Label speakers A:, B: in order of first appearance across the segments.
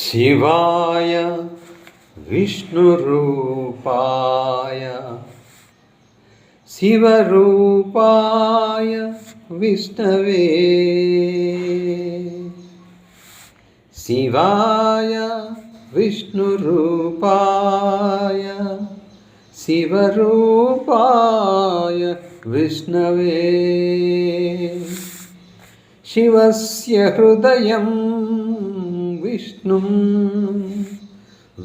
A: शिवाय विष्णुरूपाय शिवरूपाय विष्णवे शिवाय विष्णुरूपाय शिवरूपाय विष्णवे शिवस्य हृदयं विष्णुं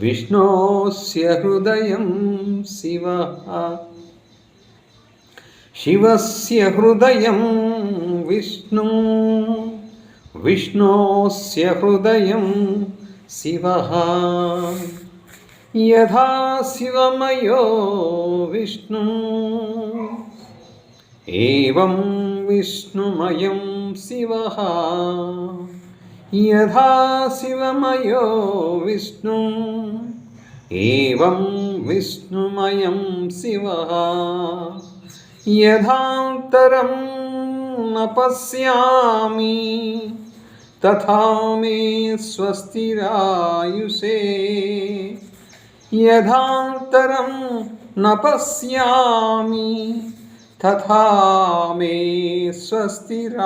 A: विष्णोस्य हृदयं शिवः शिवस्य हृदयं विष्णुं विष्णोस्य हृदयं शिवः यथा शिवमयो विष्णुः एवं विष्णुमयं शिवः यथा शिवमयो विष्णुः एवं विष्णुमयं शिवः यथान्तरं न पश्यामि तथा मे स्वस्तिरायुषे यथान्तरं न पश्यामि तथा मे स्वस्तिरायुषे